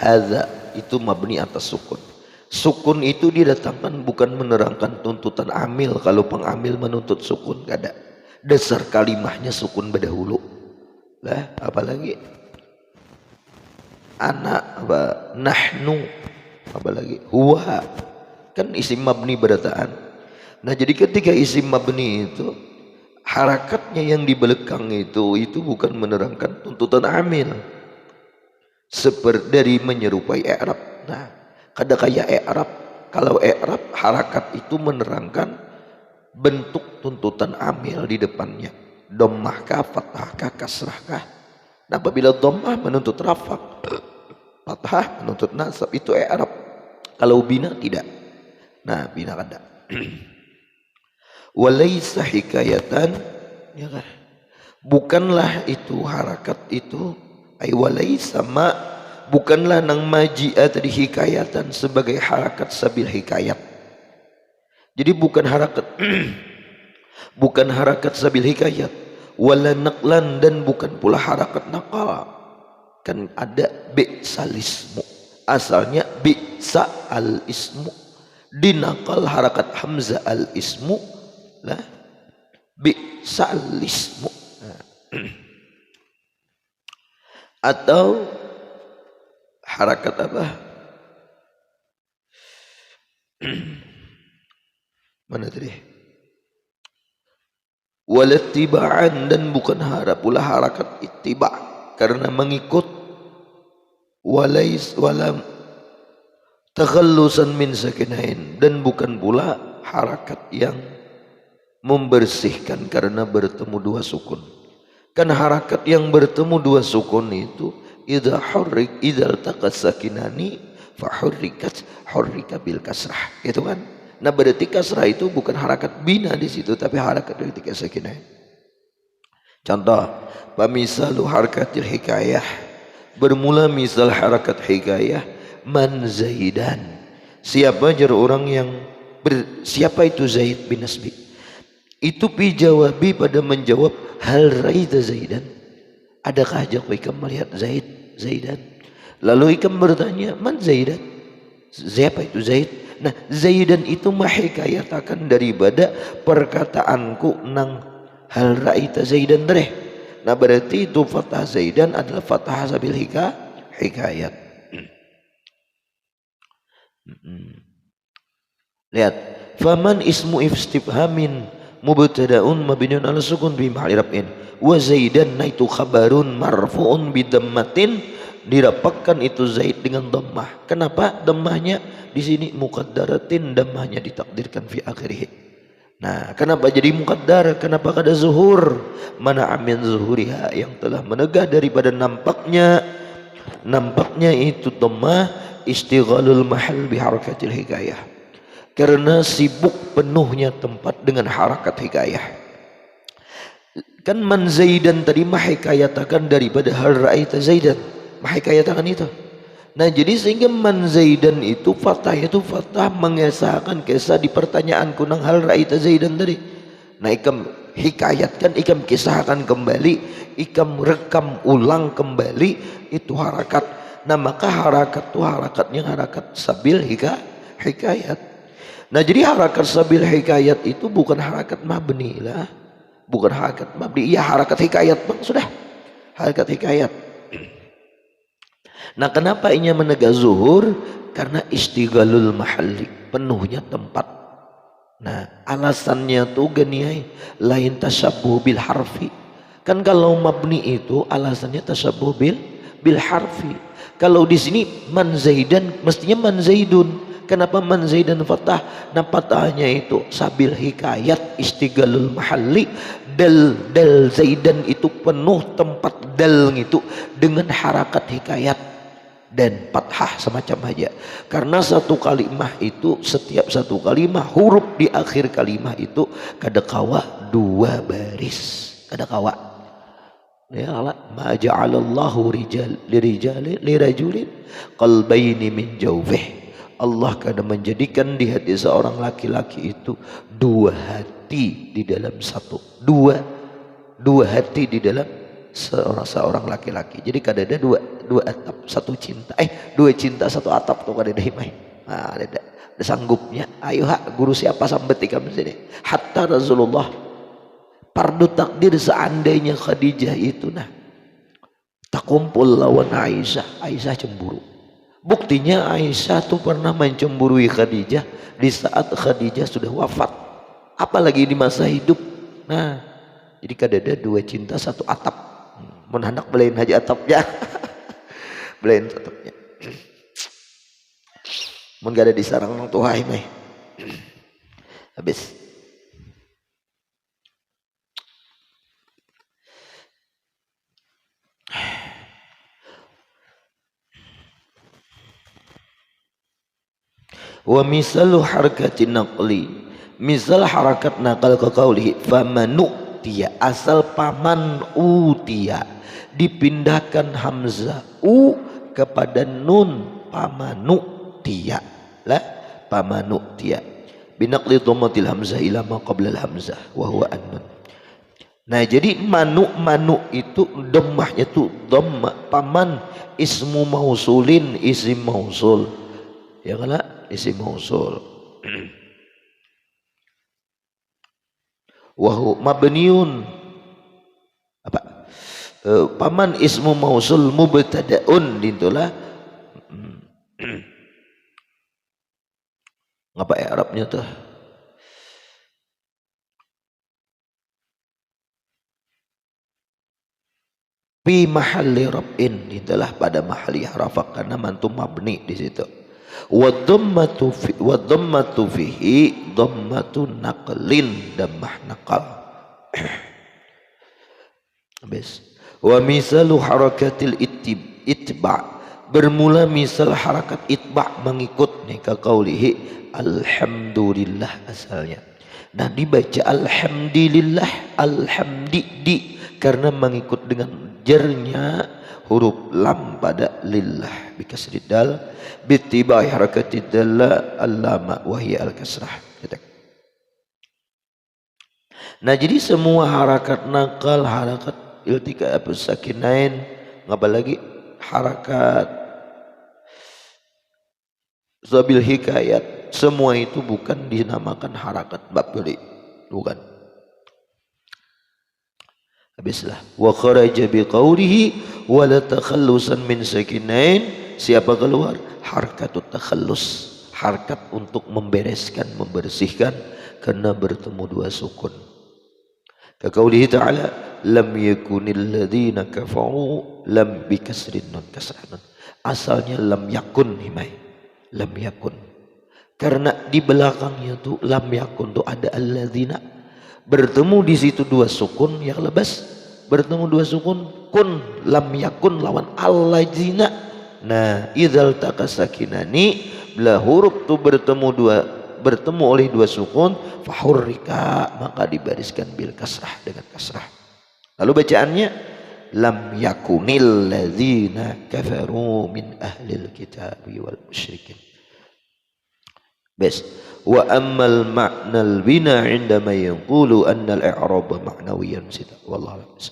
Hadza itu mabni atas sukun. Sukun itu didatangkan bukan menerangkan tuntutan amil. Kalau pengamil menuntut sukun gak ada. Dasar kalimahnya sukun berdahulu. Lah apalagi anak apa nahnu, apalagi huwa, kan isim mabni berataan. Nah jadi ketika isim mabni itu harakatnya yang di belakang itu bukan menerangkan tuntutan amil seperti dari menyerupai i'rab. Nah kada kayak i'rab. Kalau i'rab harakat itu menerangkan bentuk tuntutan amil di depannya, dhammah kah, fathah kah, kasrah kah. Nah apabila dhammah menuntut rafa', fathah menuntut nasab, itu i'rab. Kalau bina tidak. Nah bina kada. Walaysa hikayatan, ya kan? Bukanlah itu harakat itu, ay walaysa ma, bukanlah nang maji'a tadi hikayatan sebagai harakat sabil hikayat. Jadi bukan harakat bukan harakat sabil hikayat, wala naqlan, dan bukan pula harakat naqal. Kan ada bi'sal ismu, asalnya bi'sa al ismu, dinaqal harakat hamzah al ismu lah bi'sal ismu. Atau harakat apa? Mana tadi? Walattiba'an, dan bukan pula harakat ittiba' karena mengikut. Walam taghallusan min sakinain, dan bukan pula harakat yang membersihkan karena bertemu dua sukun. Kan harakat yang bertemu dua sukun itu idza iltaqat sakinani fa hurrika bil kasrah, gitu kan. Nah berarti kasrah itu bukan harakat bina di situ, tapi harakat dari tiga sakinah. Contoh, pamisalu harakatil hikayah, bermula misal harakat hikayah, man zaidan, siapa jar orang yang siapa itu Zaid bin Nasbi. Itu pijawabi pada menjawab hal raita Zaidan, adakah ajak ikam melihat Zaidan. Lalu ikam bertanya man Zaidan, siapa itu Zaid. Nah Zaidan itu mahikayatakan daripada perkataanku nang hal raita Zaidan dereh. Nah berarti itu fathah Zaidan adalah fathah sabil hikayat. Lihat, faman ismu istifhamin mubtada'un mabniun ala sukun bi mahalli raf'in, wa Zaidan itu khabarun marfu'un bi dhammatin, dirapakkan itu Zaid dengan dhammah. Kenapa dhammahnya di sini muqaddaratin, dhammahnya ditakdirkan fi akhirih. Nah kenapa jadi muqaddar, kenapa kada zuhur? Mana amin zuhuriha, yang telah menegah daripada nampaknya itu dhammah, istighalul mahal bi harakatil hikayah, karena sibuk penuhnya tempat dengan harakat hikayah. Kan man Zaidan tadi mahikayatakan daripada hal ra'aita Zaidan, mahikayatakan itu. Nah jadi sehingga man Zaidan itu fathah mengesahkan kisah di pertanyaanku nang hal ra'aita Zaidan tadi. Nah ikam hikayatkan, ikam kisahkan kembali, ikam rekam ulang kembali itu harakat. Nah maka harakat itu harakatnya harakat sabil hikayat. Nah jadi harakat sabil hikayat itu bukan harakat mabni lah, bukan harakat mabni, iya harakat hikayat bang, sudah harakat hikayat. Nah kenapa inya menegak zuhur? Karena istighalul mahalli, penuhnya tempat. Nah alasannya tuh geniai, lain tasabbuh bil harfi. Kan kalau mabni itu alasannya tasabbuh bil harfi. Kalau di sini man Zaidan mestinya man Zaidun. Kenapa man Zaidan fathah? Nah fathahnya itu sabil hikayat, istighalul mahalli, dal Zaidan itu penuh tempat dal itu dengan harakat hikayat dan fathah semacam aja. Karena satu kalimah itu, setiap satu kalimah huruf di akhir kalimah itu kada kawa dua baris, kada kawa. Ya Allah, ma ja'alallahu lirajulin qalbaini min jawfih. Allah kadang menjadikan di hati seorang laki-laki itu dua hati di dalam satu, dua hati di dalam seorang laki-laki. Jadi kadang ada dua, dua atap satu cinta, dua cinta satu atap tuh kada dahimai. Nah, ada sanggupnya. Ayo hak guru siapa sampai ikam sini. Hatta Rasulullah pardu takdir seandainya Khadijah itu tak kumpul lawan Aisyah cemburu. Buktinya Aisyah tuh pernah mencemburui Khadijah di saat Khadijah sudah wafat, apalagi di masa hidup. Nah, jadi kadada dua cinta satu atap. Mun hendak belain haja atapnya. Belain atapnya. Mun gak ada di sarang nang tuhai mah. Habis. Wa misalu harakatin naqli, misal harakat nakal ke kaulihi famanu tia, asal paman utia dipindahkan hamzah kepada nun pamanu tia lah, pamanu tia binaqli dhammatil hamzah ila ma qabla al hamzah wa huwa an-nun. Nah jadi manu itu dhammahnya tuh dhamma, paman ismu mausulin, isim mausul ya kan, isim mausul. Wahu mabniun apa? Paman ismu mausul mubtadaun dintulah. Ngapa ya Arabnya tuh? Fi mahalli rab'in, dintulah pada mahali harafak karena mantu mabni di situ. Wa dhammatu fihi dhammatu naqlin, dhammah naqal. Habis. Wa misalu harakatil itba, bermula misal harakat itba mengikut nih ka qaulihi alhamdulillah asalnya. Nah dibaca alhamdulillah, alhamdi karena mengikut dengan jarnya huruf lam pada lillah bikasri dal bittibai harakati dalla allama wahya al-kasrah. Nah jadi semua harakat nakal, harakat iltika sakinain, ngapa lagi harakat zabil hikayat, semua itu bukan dinamakan harakat bab beli, bukan. Habislah wa kharaja biqaulihi wa la takhallusan min sakinain, siapa keluar harakatut takhallus, harakat untuk membereskan, membersihkan karena bertemu dua sukun. Ka qaulihi ta'ala lam yakunil ladzina kafaru, lam bikasrin nun kasrah nun, asalnya lam yakun himai, lam yakun karena di belakangnya tuh lam yakun tuh ada alladzina, bertemu di situ dua sukun yang lebas, bertemu dua sukun kun lam yakun lawan alladzina. Nah idzal takasakinani, bila huruf tuh bertemu oleh dua sukun fahurrika, maka dibariskan bil kasrah, dengan kasrah. Lalu bacaannya lam yakunil ladzina kafaru min ahlil kitabi wal musyrikin. Bes wa ammal ma'nal bina indama yanqulu anna al-i'rab ma'nawiyan sita wallahu a'lam.